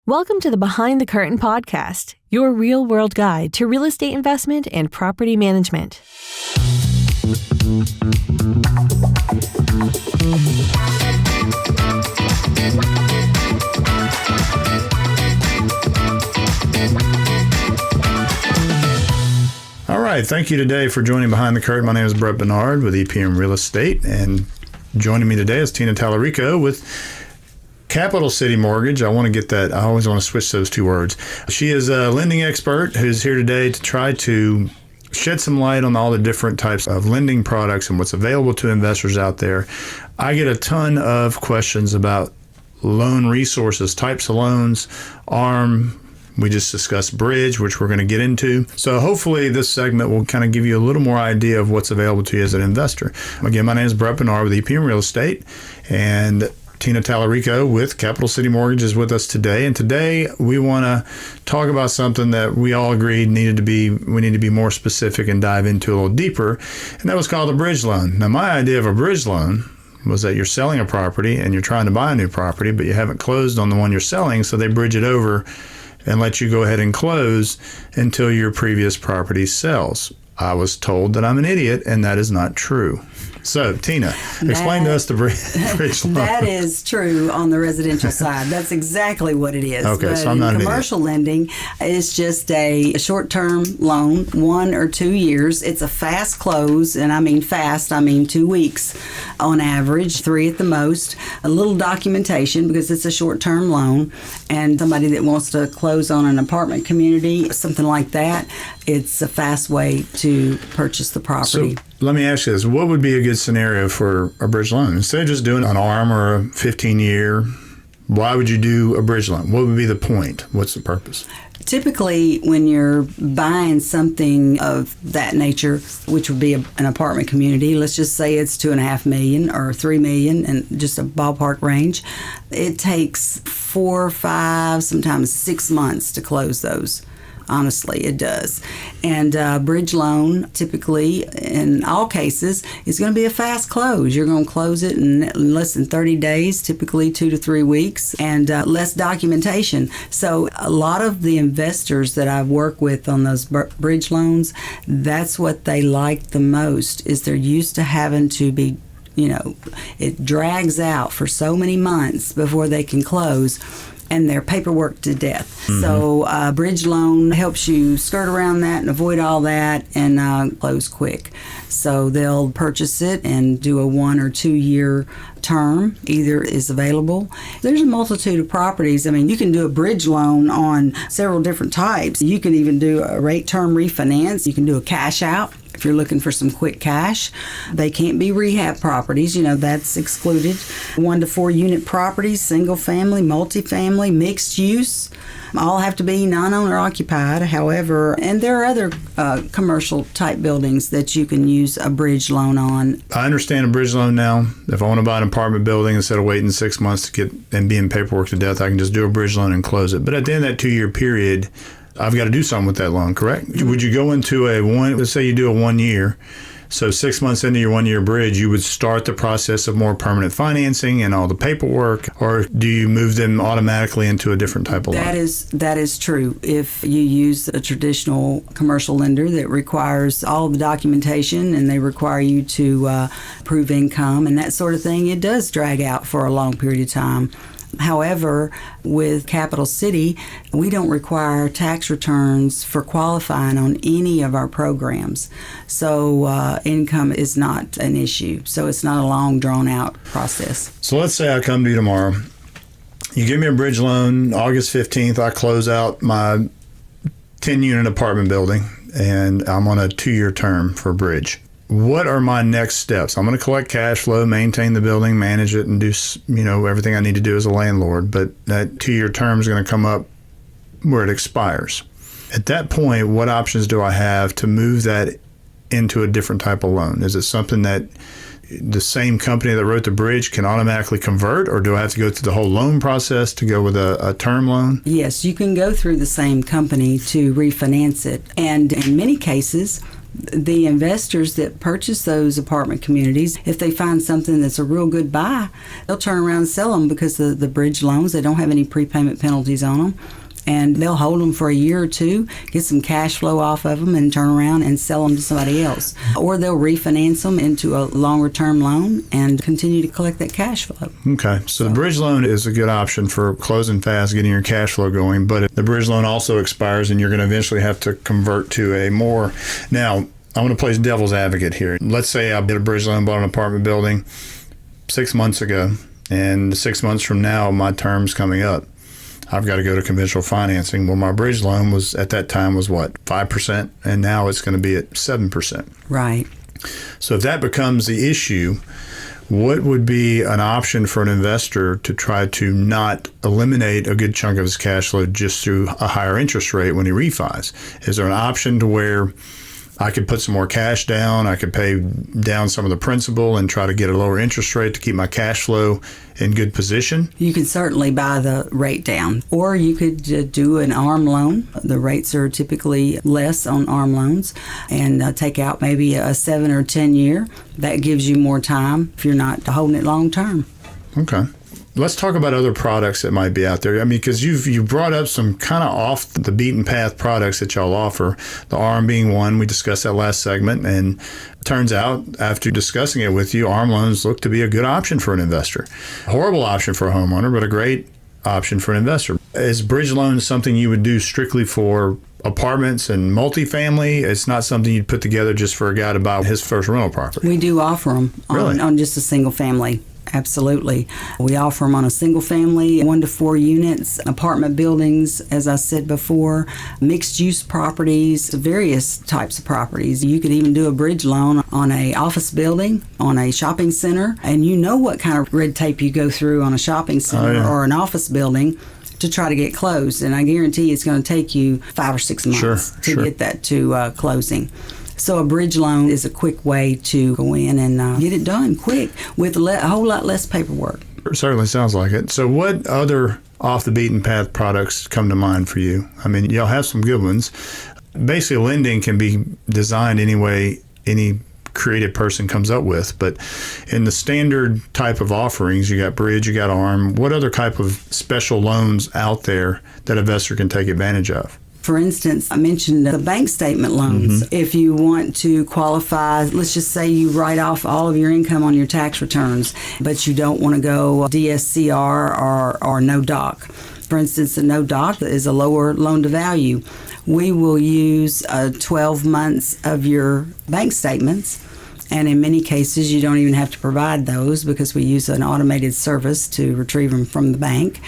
Welcome to the Behind the Curtain podcast, your real-world guide to real estate investment and property management. All right, thank you today for joining Behind the Curtain. My name is Brett Bernard with EPM Real Estate, and joining me today is Tina Talarico with Capital City Mortgage. I want to get that. I always want to switch those two words. She is a lending expert who's here today to try to shed some light on all the different types of lending products and what's available to investors out there. I get a ton of questions about loan resources, types of loans, ARM. We just discussed bridge, which we're going to get into. So hopefully this segment will kind of give you a little more idea of what's available to you as an investor. Again, my name is Brett Bernard with EPM Real Estate, and Tina Talarico with Capital City Mortgage is with us today. And today we want to talk about something that we all agreed we need to be more specific and dive into a little deeper. And that was called a bridge loan. Now, my idea of a bridge loan was that you're selling a property and you're trying to buy a new property, but you haven't closed on the one you're selling. So they bridge it over and let you go ahead and close until your previous property sells. I was told that I'm an idiot, and that is not true. So, Tina, explain to us the bridge loan. That is true on the residential side. That's exactly what it is. Okay, but so I'm not an idiot. Commercial lending is just a short-term loan, 1 or 2 years. It's a fast close, and I mean fast, I mean 2 weeks on average, 3 at the most. A little documentation because it's a short-term loan, and somebody that wants to close on an apartment community, something like that, it's a fast way to purchase the property. So let me ask you this. What would be a good scenario for a bridge loan? Instead of just doing an ARM or a 15-year, why would you do a bridge loan? What would be the point? What's the purpose? Typically, when you're buying something of that nature, which would be an apartment community, let's just say it's $2.5 million or $3 million, and just a ballpark range, it takes 4, 5, sometimes 6 months to close those. Honestly, it does. And bridge loan, typically, in all cases, is going to be a fast close. You're going to close it in less than 30 days, typically 2 to 3 weeks, and less documentation. So a lot of the investors that I work with on those bridge loans, that's what they like the most, is they're used to having to be, it drags out for so many months before they can close, and their paperwork to death. Mm-hmm. So a bridge loan helps you skirt around that and avoid all that and close quick. So they'll purchase it and do a 1 or 2 year term, either is available. There's a multitude of properties. I mean, you can do a bridge loan on several different types. You can even do a rate term refinance. You can do a cash out. If you're looking for some quick cash, they can't be rehab properties. That's excluded. 1 to 4 unit properties, single family, multifamily, mixed use, all have to be non-owner occupied. However, and there are other commercial type buildings that you can use a bridge loan on. I understand a bridge loan now. If I want to buy an apartment building, instead of waiting 6 months to get and being paperwork to death, I can just do a bridge loan and close it. But at the end of that 2 year period, I've got to do something with that loan, correct? Would you go into let's say you do a 1 year, so 6 months into your 1 year bridge, you would start the process of more permanent financing and all the paperwork, or do you move them automatically into a different type of loan? That is true. If you use a traditional commercial lender that requires all the documentation and they require you to prove income and that sort of thing, it does drag out for a long period of time. However, with Capital City, we don't require tax returns for qualifying on any of our programs. So income is not an issue. So it's not a long, drawn-out process. So let's say I come to you tomorrow. You give me a bridge loan, August 15th, I close out my 10-unit apartment building, and I'm on a 2 year term for a bridge. What are my next steps? I'm going to collect cash flow, maintain the building, manage it, and do everything I need to do as a landlord. But that 2 year term is going to come up where it expires. At that point, what options do I have to move that into a different type of loan? Is it something that the same company that wrote the bridge can automatically convert, or do I have to go through the whole loan process to go with a term loan? Yes, you can go through the same company to refinance it. And in many cases, The investors that purchase those apartment communities, if they find something that's a real good buy, they'll turn around and sell them because the bridge loans, they don't have any prepayment penalties on them. And they'll hold them for a year or two, get some cash flow off of them, and turn around and sell them to somebody else. Or they'll refinance them into a longer-term loan and continue to collect that cash flow. Okay, so the bridge loan is a good option for closing fast, getting your cash flow going, but the bridge loan also expires and you're going to eventually have to convert to a more... Now, I'm going to play devil's advocate here. Let's say I did a bridge loan, bought an apartment building 6 months ago, and 6 months from now, my term's coming up. I've got to go to conventional financing. Well, my bridge loan was at that time was what, 5%, and now it's going to be at 7%. Right. So if that becomes the issue, what would be an option for an investor to try to not eliminate a good chunk of his cash flow just through a higher interest rate when he refis? Is there an option to where I could put some more cash down, I could pay down some of the principal and try to get a lower interest rate to keep my cash flow in good position? You can certainly buy the rate down, or you could do an ARM loan. The rates are typically less on ARM loans, and take out maybe a 7 or 10 year. That gives you more time if you're not holding it long term. Okay. Let's talk about other products that might be out there. I mean, because you brought up some kind of off the beaten path products that y'all offer, the ARM being one. We discussed that last segment, and it turns out after discussing it with you, ARM loans look to be a good option for an investor. A horrible option for a homeowner, but a great option for an investor. Is bridge loans something you would do strictly for apartments and multifamily? It's not something you'd put together just for a guy to buy his first rental property? We do offer them on just a single family. Absolutely. We offer them on a single family, 1 to 4 units, apartment buildings, as I said before, mixed use properties, various types of properties. You could even do a bridge loan on a office building, on a shopping center, and you know what kind of red tape you go through on a shopping center or an office building to try to get closed. And I guarantee it's going to take you 5 or 6 months to get that to closing. So a bridge loan is a quick way to go in and get it done quick with a whole lot less paperwork. It certainly sounds like it. So what other off the beaten path products come to mind for you? I mean, y'all have some good ones. Basically, lending can be designed any way any creative person comes up with, but in the standard type of offerings, you got bridge, you got ARM. What other type of special loans out there that an investor can take advantage of? For instance, I mentioned the bank statement loans. Mm-hmm. If you want to qualify, let's just say you write off all of your income on your tax returns, but you don't want to go DSCR or no doc. For instance, a no doc is a lower loan to value. We will use 12 months of your bank statements. And in many cases, you don't even have to provide those because we use an automated service to retrieve them from the bank.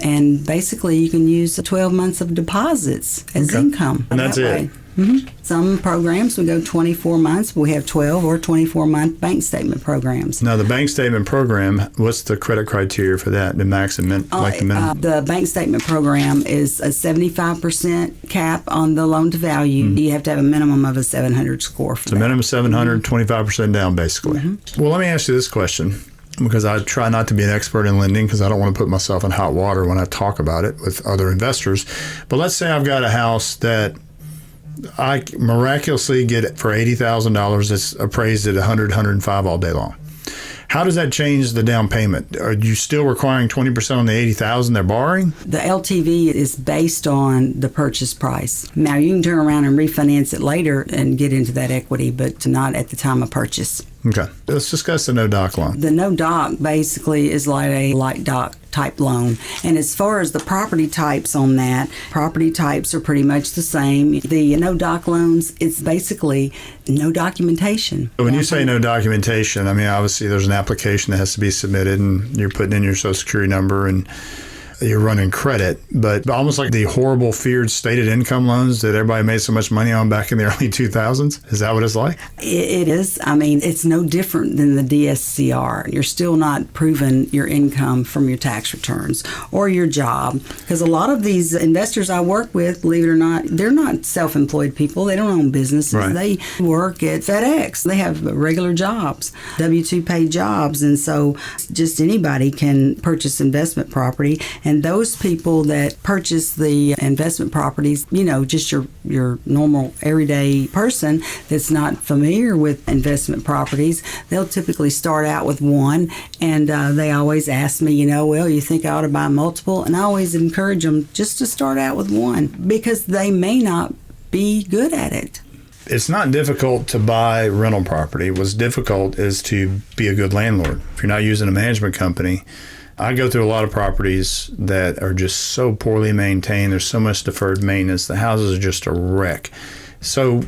And basically, you can use 12 months of deposits as income. And that's it. Mm-hmm. Some programs we go 24 months. We have 12 or 24-month bank statement programs. Now, the bank statement program, what's the credit criteria for that? The max and the minimum? The bank statement program is a 75% cap on the loan to value. Mm-hmm. You have to have a minimum of a 700 score for that. Minimum 700, 25% down, basically. Mm-hmm. Well, let me ask you this question, because I try not to be an expert in lending because I don't want to put myself in hot water when I talk about it with other investors. But let's say I've got a house that I miraculously get it for $80,000 that's appraised at 100, 105 all day long. How does that change the down payment? Are you still requiring 20% on the $80,000 they're borrowing? The LTV is based on the purchase price. Now, you can turn around and refinance it later and get into that equity, but not at the time of purchase. Okay. Let's discuss the no-doc loan. The no-doc basically is like a light-doc type loan. And as far as the property types on that, property types are pretty much the same. The no-doc loans, it's basically no documentation. When you say no documentation, I mean, obviously there's an application that has to be submitted and you're putting in your social security number and you're running credit, but almost like the horrible feared stated income loans that everybody made so much money on back in the early 2000s. Is that what it's like? It is. I mean, it's no different than the DSCR. You're still not proving your income from your tax returns or your job, because a lot of these investors I work with, believe it or not, they're not self-employed people. They don't own businesses. Right. They work at FedEx. They have regular jobs, W-2 paid jobs, and so just anybody can purchase investment property. And those people that purchase the investment properties, just your normal everyday person that's not familiar with investment properties, they'll typically start out with one, and they always ask me, well, you think I ought to buy multiple? And I always encourage them just to start out with one, because they may not be good at it. It's not difficult to buy rental property. What's difficult is to be a good landlord. If you're not using a management company, I go through a lot of properties that are just so poorly maintained. There's so much deferred maintenance. The houses are just a wreck. So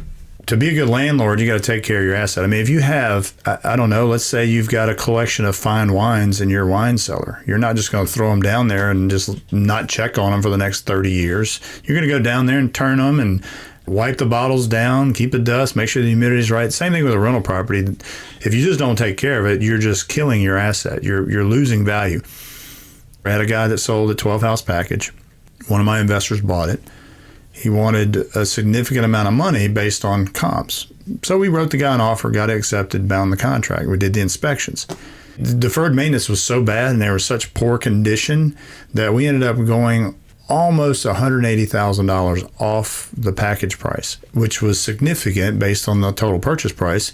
to be a good landlord, you got to take care of your asset. I mean, if you have, I don't know, let's say you've got a collection of fine wines in your wine cellar. You're not just going to throw them down there and just not check on them for the next 30 years. You're going to go down there and turn them and wipe the bottles down, keep the dust, make sure the humidity is right. Same thing with a rental property. If you just don't take care of it, you're just killing your asset. You're losing value. I had a guy that sold a 12-house package. One of my investors bought it. He wanted a significant amount of money based on comps. So we wrote the guy an offer, got it accepted, bound the contract. We did the inspections. The deferred maintenance was so bad and they were such poor condition that we ended up going almost $180,000 off the package price, which was significant based on the total purchase price.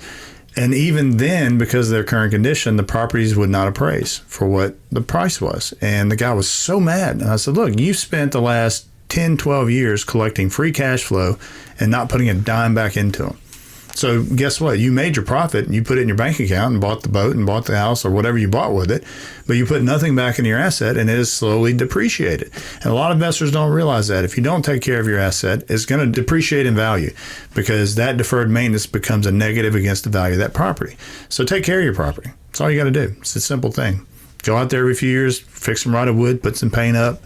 And even then, because of their current condition, the properties would not appraise for what the price was. And the guy was so mad. And I said, look, you've spent the last 10, 12 years collecting free cash flow and not putting a dime back into them. So guess what? You made your profit and you put it in your bank account and bought the boat and bought the house or whatever you bought with it, but you put nothing back in your asset and it is slowly depreciated. And a lot of investors don't realize that. If you don't take care of your asset, it's going to depreciate in value because that deferred maintenance becomes a negative against the value of that property. So take care of your property. That's all you got to do. It's a simple thing. Go out there every few years, fix some rotted wood, put some paint up.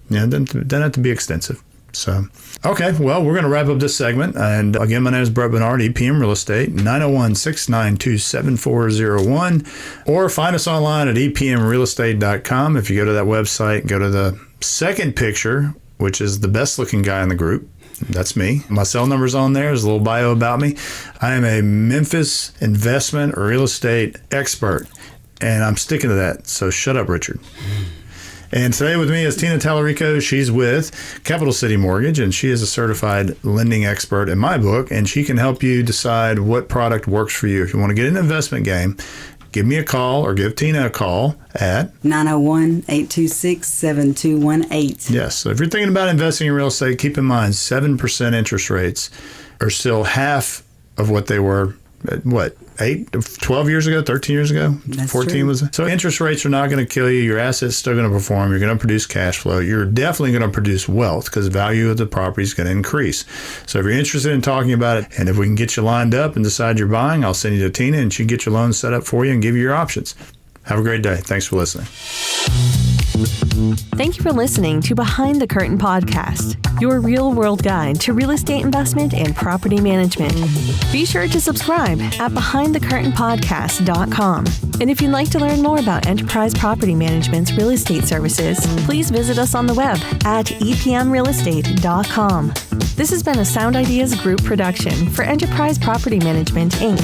It doesn't have to be extensive. So, okay, well, we're going to wrap up this segment. And again, my name is Brett Bernard, EPM Real Estate, 901-692-7401. Or find us online at epmrealestate.com. If you go to that website, go to the second picture, which is the best looking guy in the group. That's me. My cell number's on there. There's a little bio about me. I am a Memphis investment or real estate expert, and I'm sticking to that. So shut up, Richard. And today with me is Tina Talarico. She's with Capital City Mortgage, and she is a certified lending expert in my book, and she can help you decide what product works for you. If you want to get in the investment game, give me a call or give Tina a call at 901-826-7218. Yes. So if you're thinking about investing in real estate, keep in mind 7% interest rates are still half of what they were, 12 years ago, 13 years ago, That's 14 true. was it? So interest rates are not going to kill you. Your asset's still going to perform. You're going to produce cash flow. You're definitely going to produce wealth because the value of the property is going to increase. So if you're interested in talking about it, and if we can get you lined up and decide you're buying, I'll send you to Tina and she can get your loan set up for you and give you your options. Have a great day. Thanks for listening. Thank you for listening to Behind the Curtain podcast, your real-world guide to real estate investment and property management. Be sure to subscribe at BehindTheCurtainPodcast.com. And if you'd like to learn more about Enterprise Property Management's real estate services, please visit us on the web at EPMRealestate.com. This has been a Sound Ideas Group production for Enterprise Property Management, Inc.